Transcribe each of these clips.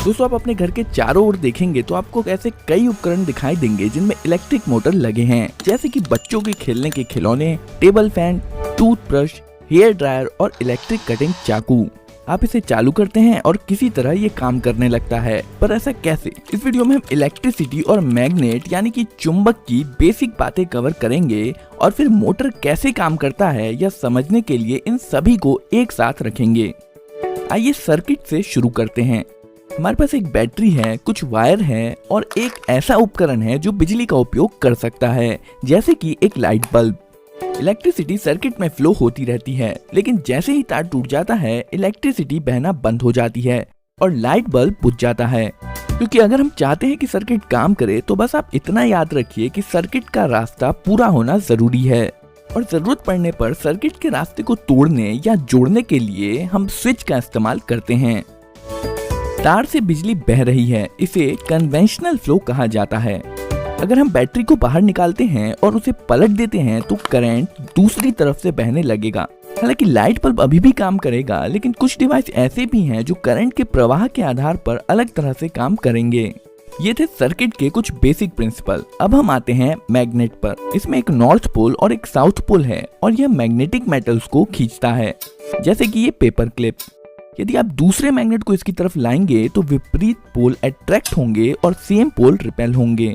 दोस्तों आप अपने घर के चारों ओर देखेंगे तो आपको ऐसे कई उपकरण दिखाई देंगे जिनमें इलेक्ट्रिक मोटर लगे हैं, जैसे कि बच्चों के खेलने के खिलौने, table fan, toothbrush, hair dryer और इलेक्ट्रिक कटिंग चाकू। आप इसे चालू करते हैं और किसी तरह ये काम करने लगता है, पर ऐसा कैसे? इस वीडियो में हम इलेक्ट्रिसिटी और मैग्नेट यानी कि चुंबक की बेसिक बातें कवर करेंगे और फिर मोटर कैसे काम करता है यह समझने के लिए इन सभी को एक साथ रखेंगे। आइए सर्किट से शुरू करते हैं। हमारे पास एक बैटरी है, कुछ वायर है और एक ऐसा उपकरण है जो बिजली का उपयोग कर सकता है, जैसे कि एक लाइट बल्ब। इलेक्ट्रिसिटी सर्किट में फ्लो होती रहती है, लेकिन जैसे ही तार टूट जाता है इलेक्ट्रिसिटी बहना बंद हो जाती है और लाइट बल्ब बुझ जाता है। क्योंकि अगर हम चाहते हैं कि सर्किट काम करे तो बस आप इतना याद रखिए कि सर्किट का रास्ता पूरा होना जरूरी है और जरूरत पड़ने पर सर्किट के रास्ते को तोड़ने या जोड़ने के लिए हम स्विच का इस्तेमाल करते हैं। तार से बिजली बह रही है, इसे कन्वेंशनल फ्लो कहा जाता है। अगर हम बैटरी को बाहर निकालते हैं और उसे पलट देते हैं तो करंट दूसरी तरफ से बहने लगेगा। हालांकि लाइट बल्ब अभी भी काम करेगा, लेकिन कुछ डिवाइस ऐसे भी हैं जो करंट के प्रवाह के आधार पर अलग तरह से काम करेंगे। ये थे सर्किट के कुछ बेसिक प्रिंसिपल। अब हम आते हैं मैग्नेट पर। इसमें एक नॉर्थ पोल और एक साउथ पोल है और यह मैग्नेटिक मेटल्स को खींचता है, जैसे कि ये पेपर क्लिप। यदि आप दूसरे मैग्नेट को इसकी तरफ लाएंगे तो विपरीत पोल अट्रैक्ट होंगे और सेम पोल रिपेल होंगे।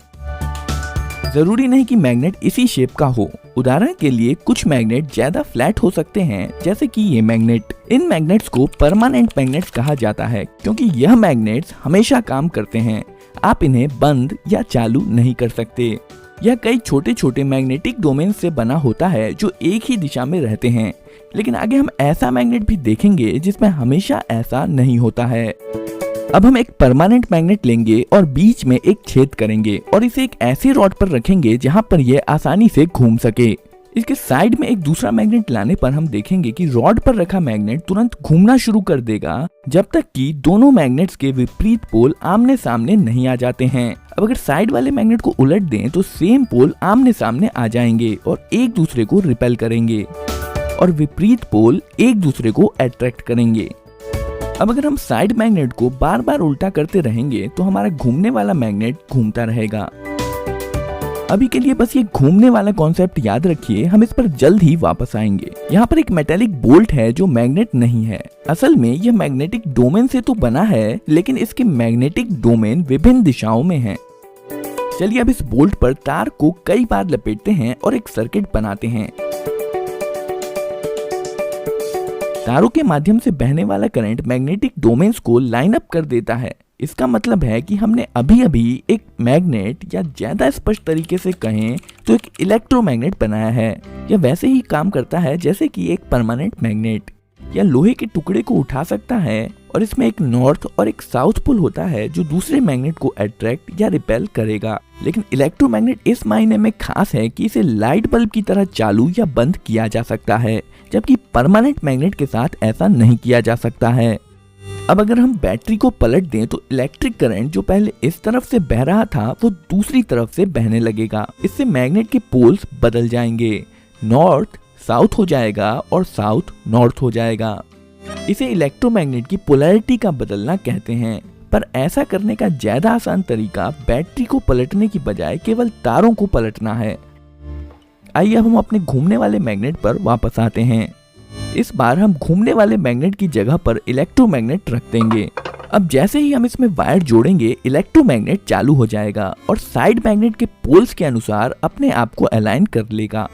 जरूरी नहीं कि मैग्नेट इसी शेप का हो। उदाहरण के लिए कुछ मैग्नेट ज्यादा फ्लैट हो सकते हैं, जैसे कि ये मैग्नेट। इन मैग्नेट्स को परमानेंट मैग्नेट्स कहा जाता है क्योंकि यह मैग्नेट्स हमेशा काम करते हैं। आप इन्हें बंद या चालू नहीं कर सकते। यह कई छोटे छोटे मैग्नेटिक डोमेन से बना होता है जो एक ही दिशा में रहते हैं, लेकिन आगे हम ऐसा मैग्नेट भी देखेंगे जिसमें हमेशा ऐसा नहीं होता है। अब हम एक परमानेंट मैग्नेट लेंगे और बीच में एक छेद करेंगे और इसे एक ऐसे रॉड पर रखेंगे जहां पर यह आसानी से घूम सके। इसके साइड में एक दूसरा मैग्नेट लाने पर हम देखेंगे कि रॉड पर रखा मैग्नेट तुरंत घूमना शुरू कर देगा जब तक कि दोनों मैग्नेट्स के विपरीत पोल आमने सामने नहीं आ जाते हैं। अब अगर साइड वाले मैग्नेट को उलट दें तो सेम पोल आमने सामने आ जाएंगे और एक दूसरे को रिपेल करेंगे और विपरीत पोल एक दूसरे को अट्रैक्ट करेंगे। अब अगर हम साइड मैग्नेट को बार बार उल्टा करते रहेंगे तो हमारा घूमने वाला मैग्नेट घूमता रहेगा। अभी के लिए बस ये घूमने वाला कॉन्सेप्ट याद रखिए, हम इस पर जल्द ही वापस आएंगे। यहाँ पर एक मेटेलिक बोल्ट है जो मैग्नेट नहीं है। असल में यह मैग्नेटिक डोमेन से तो बना है, लेकिन इसके मैग्नेटिक डोमेन विभिन्न दिशाओं में है। चलिए अब इस बोल्ट पर तार को कई बार लपेटते हैं और एक सर्किट बनाते हैं। तारों के माध्यम से बहने वाला करंट मैग्नेटिक डोमेन्स को लाइन अप कर देता है। इसका मतलब है कि हमने अभी अभी एक मैग्नेट, या ज्यादा स्पष्ट तरीके से कहें तो एक इलेक्ट्रोमैग्नेट बनाया है। यह वैसे ही काम करता है जैसे कि एक परमानेंट मैग्नेट। यह लोहे के टुकड़े को उठा सकता है और इसमें एक नॉर्थ और एक साउथ पोल होता है जो दूसरे मैग्नेट को अट्रैक्ट या रिपेल करेगा। लेकिन इलेक्ट्रोमैग्नेट इस मायने में खास है कि इसे लाइट बल्ब की तरह चालू या बंद किया जा सकता है, जबकि परमानेंट मैग्नेट के साथ ऐसा नहीं किया जा सकता है। अब अगर हम बैटरी को पलट दें तो इलेक्ट्रिक करंट जो पहले इस तरफ से बह रहा था वो दूसरी तरफ से बहने लगेगा। इससे मैग्नेट के पोल्स बदल जाएंगे, नॉर्थ साउथ हो जाएगा और साउथ नॉर्थ हो जाएगा। इसे इलेक्ट्रोमैग्नेट की पोलैरिटी का बदलना कहते हैं। पर ऐसा करने का ज्यादा आसान तरीका बैटरी को पलटने की बजाय केवल तारों को पलटना है। आइए अब हम अपने घूमने वाले मैग्नेट पर वापस आते हैं। इस बार हम घूमने वाले मैग्नेट की जगह पर इलेक्ट्रोमैग्नेट रख देंगे। अब जैसे ही हम इसमें वायर जोड़ेंगे इलेक्ट्रोमैग्नेट चालू हो जाएगा और साइड मैग्नेट के पोल्स के अनुसार अपने आप को अलाइन कर लेगा।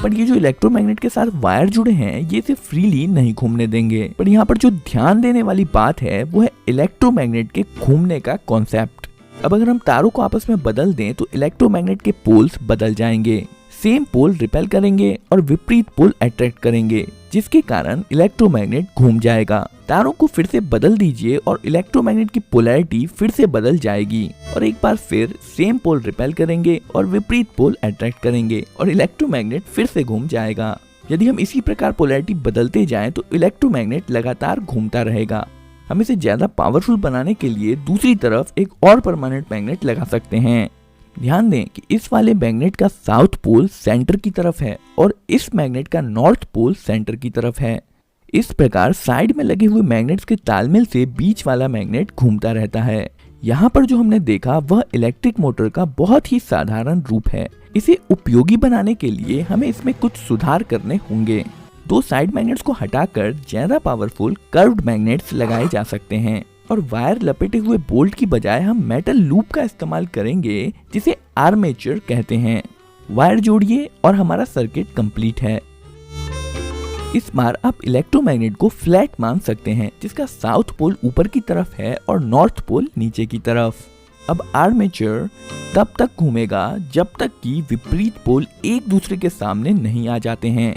पर ये जो इलेक्ट्रोमैग्नेट के साथ वायर जुड़े हैं ये इसे फ्रीली नहीं घूमने देंगे। पर यहाँ पर जो ध्यान देने वाली बात है वो है इलेक्ट्रोमैग्नेट के घूमने का कॉन्सेप्ट। अब अगर हम तारों को आपस में बदल दें तो इलेक्ट्रोमैग्नेट के पोल्स बदल जाएंगे। सेम पोल रिपेल करेंगे और विपरीत पोल अट्रैक्ट करेंगे, जिसके कारण इलेक्ट्रोमैग्नेट घूम जाएगा। तारों को फिर से बदल दीजिए और इलेक्ट्रोमैग्नेट की पोलैरिटी फिर से बदल जाएगी और एक बार फिर सेम पोल रिपेल करेंगे और विपरीत पोल अट्रैक्ट करेंगे और इलेक्ट्रोमैग्नेट फिर से घूम जाएगा। यदि हम इसी प्रकार पोलैरिटी बदलते जाएं तो इलेक्ट्रोमैग्नेट लगातार घूमता रहेगा। हम इसे ज्यादा पावरफुल बनाने के लिए दूसरी तरफ एक और परमानेंट मैग्नेट लगा सकते हैं। ध्यान दें कि इस वाले मैग्नेट का साउथ पोल सेंटर की तरफ है और इस मैग्नेट का नॉर्थ पोल सेंटर की तरफ है। इस प्रकार साइड में लगे हुए मैग्नेट्स के तालमेल से बीच वाला मैग्नेट घूमता रहता है। यहाँ पर जो हमने देखा वह इलेक्ट्रिक मोटर का बहुत ही साधारण रूप है। इसे उपयोगी बनाने के लिए हमें इसमें कुछ सुधार करने होंगे। दो साइड मैग्नेट्स को हटाकर ज्यादा पावरफुल कर्व्ड मैग्नेट्स लगाए जा सकते हैं और वायर लपेटे हुए बोल्ट की बजाय हम मेटल लूप का इस्तेमाल करेंगे जिसे आर्मेचर कहते हैं। वायर जोड़िए और हमारा सर्किट कंप्लीट है। इस बार आप इलेक्ट्रोमैग्नेट को फ्लैट मान सकते हैं जिसका साउथ पोल ऊपर की तरफ है और नॉर्थ पोल नीचे की तरफ। अब आर्मेचर तब तक घूमेगा जब तक कि विपरीत पोल एक दूसरे के सामने नहीं आ जाते हैं।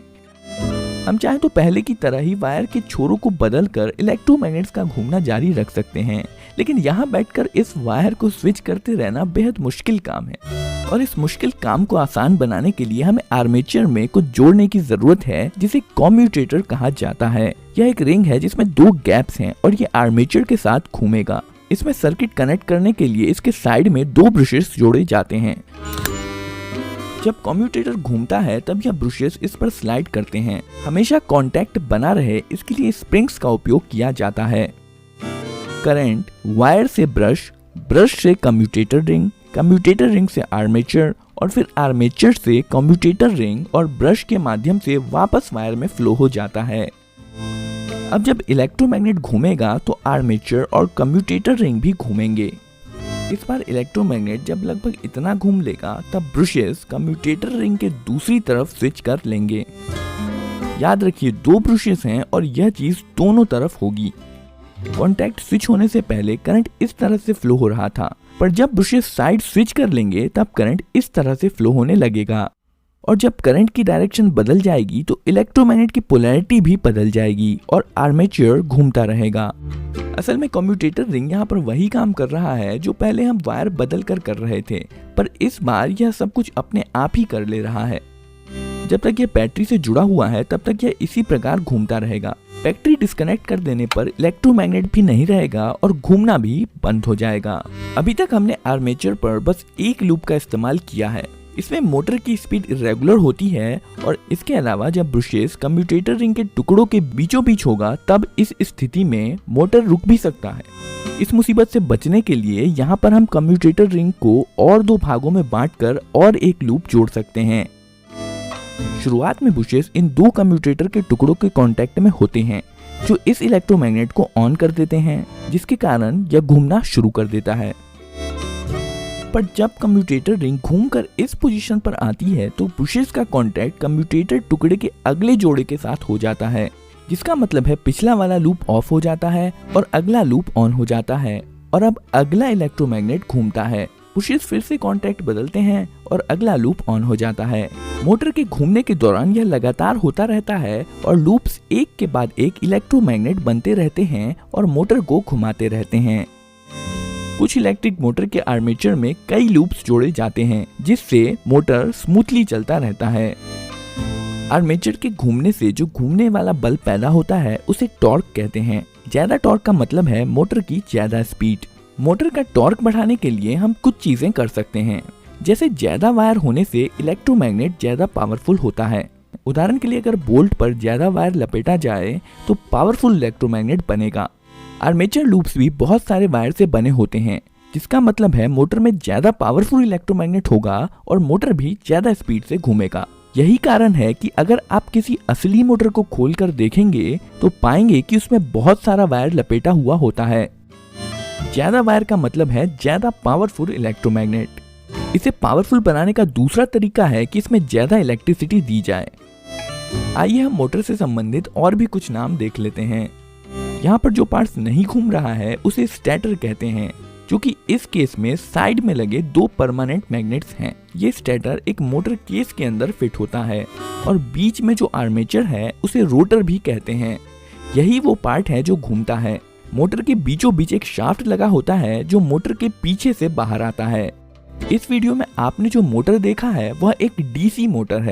हम चाहे तो पहले की तरह ही वायर के छोरों को बदलकर इलेक्ट्रोमैग्नेट्स का घूमना जारी रख सकते हैं, लेकिन यहाँ बैठकर इस वायर को स्विच करते रहना बेहद मुश्किल काम है और इस मुश्किल काम को आसान बनाने के लिए हमें आर्मेचर में कुछ जोड़ने की जरूरत है जिसे कम्यूटेटर कहा जाता है। यह एक रिंग है जिसमें दो गैप्स हैं और ये आर्मेचर के साथ घूमेगा। इसमें सर्किट कनेक्ट करने के लिए इसके साइड में दो ब्रशेस जोड़े जाते हैं। जब कम्यूटेटर घूमता है तब यह ब्रशेस इस पर स्लाइड करते हैं। हमेशा कांटेक्ट बना रहे इसके लिए स्प्रिंग्स का उपयोग किया जाता है। करंट वायर से ब्रश, ब्रश से कम्यूटेटर रिंग, कम्यूटेटर रिंग से आर्मेचर और फिर आर्मेचर से कम्यूटेटर रिंग और ब्रश के माध्यम से वापस वायर में फ्लो हो जाता है। अब जब इलेक्ट्रोमैग्नेट घूमेगा तो आर्मेचर और कम्यूटेटर रिंग भी घूमेंगे। इस बार इलेक्ट्रोमैग्नेट जब लगभग इतना घूम लेगा तब ब्रशेस कम्यूटेटर रिंग के दूसरी तरफ स्विच कर लेंगे। याद रखिए दो ब्रशेस हैं और यह चीज दोनों तरफ होगी। कॉन्टैक्ट स्विच होने से पहले करंट इस तरह से फ्लो हो रहा था, पर जब ब्रशेस साइड स्विच कर लेंगे तब करंट इस तरह से फ्लो होने लगेगा और जब करंट की डायरेक्शन बदल जाएगी तो इलेक्ट्रोमैग्नेट की पोलैरिटी भी बदल जाएगी और आर्मेचर घूमता रहेगा। असल में कम्यूटेटर रिंग यहाँ पर वही काम कर रहा है जो पहले हम वायर बदल कर रहे थे, पर इस बार यह सब कुछ अपने आप ही कर ले रहा है। जब तक यह बैटरी से जुड़ा हुआ है तब तक यह इसी प्रकार घूमता रहेगा। बैटरी डिस्कनेक्ट कर देने पर इलेक्ट्रोमैग्नेट भी नहीं रहेगा और घूमना भी बंद हो जाएगा। अभी तक हमने आर्मेचर पर बस एक लूप का इस्तेमाल किया है। इसमें मोटर की स्पीड इरेगुलर होती है और इसके अलावा जब ब्रशेस कम्यूटेटर रिंग के टुकड़ों के बीचों बीच होगा तब इस स्थिति में मोटर रुक भी सकता है। इस मुसीबत से बचने के लिए यहाँ पर हम कम्यूटेटर रिंग को और दो भागों में बांटकर और एक लूप जोड़ सकते हैं। शुरुआत में ब्रशेस इन दो कम्यूटेटर के टुकड़ों के कांटेक्ट में होते हैं जो इस इलेक्ट्रोमैग्नेट को ऑन कर देते हैं, जिसके कारण यह घूमना शुरू कर देता है। पर जब कम्यूटेटर रिंग घूमकर इस पोजीशन पर आती है तो ब्रशेस का कांटेक्ट कम्यूटेटर टुकड़े के अगले जोड़े के साथ हो जाता है, जिसका मतलब है पिछला वाला लूप ऑफ हो जाता है और अगला लूप ऑन हो जाता है और अब अगला इलेक्ट्रोमैग्नेट घूमता है। ब्रशेस फिर से कांटेक्ट बदलते हैं और अगला लूप ऑन हो जाता है। मोटर के घूमने के दौरान यह लगातार होता रहता है और लूप्स एक के बाद एक इलेक्ट्रोमैग्नेट बनते रहते हैं और मोटर को घुमाते रहते हैं। कुछ इलेक्ट्रिक मोटर के आर्मेचर में कई लूप्स जोड़े जाते हैं जिससे मोटर स्मूथली चलता रहता है। आर्मेचर के घूमने से जो घूमने वाला बल पैदा होता है उसे टॉर्क कहते हैं। ज्यादा टॉर्क का मतलब है मोटर की ज्यादा स्पीड। मोटर का टॉर्क बढ़ाने के लिए हम कुछ चीजें कर सकते हैं, जैसे ज्यादा वायर होने से इलेक्ट्रोमैग्नेट ज्यादा पावरफुल होता है। उदाहरण के लिए अगर बोल्ट पर ज्यादा वायर लपेटा जाए तो पावरफुल इलेक्ट्रोमैग्नेट बनेगा। आर्मेचर लूप्स भी बहुत सारे वायर से बने होते हैं, जिसका मतलब है मोटर में ज्यादा पावरफुल इलेक्ट्रोमैग्नेट होगा और मोटर भी ज्यादा स्पीड से घूमेगा। यही कारण है कि अगर आप किसी असली मोटर को खोलकर देखेंगे तो पाएंगे कि उसमें बहुत सारा वायर लपेटा हुआ होता है। ज्यादा वायर का मतलब है ज्यादा पावरफुल इलेक्ट्रोमैग्नेट। इसे पावरफुल बनाने का दूसरा तरीका है कि इसमें ज्यादा इलेक्ट्रिसिटी दी जाए। आइए हम मोटर से संबंधित और भी कुछ नाम देख लेते हैं। यहाँ पर जो पार्ट्स नहीं घूम रहा है उसे स्टेटर कहते हैं, जो कि इस केस में साइड में लगे दो परमानेंट मैग्नेट्स हैं। ये स्टेटर एक मोटर केस के अंदर फिट होता है और बीच में जो आर्मेचर है उसे रोटर भी कहते हैं। यही वो पार्ट है जो घूमता है। मोटर के बीचों बीच एक शाफ्ट लगा होता है जो मोटर के पीछे से बाहर आता है। इस वीडियो में आपने जो मोटर देखा है वह एक डीसी मोटर है।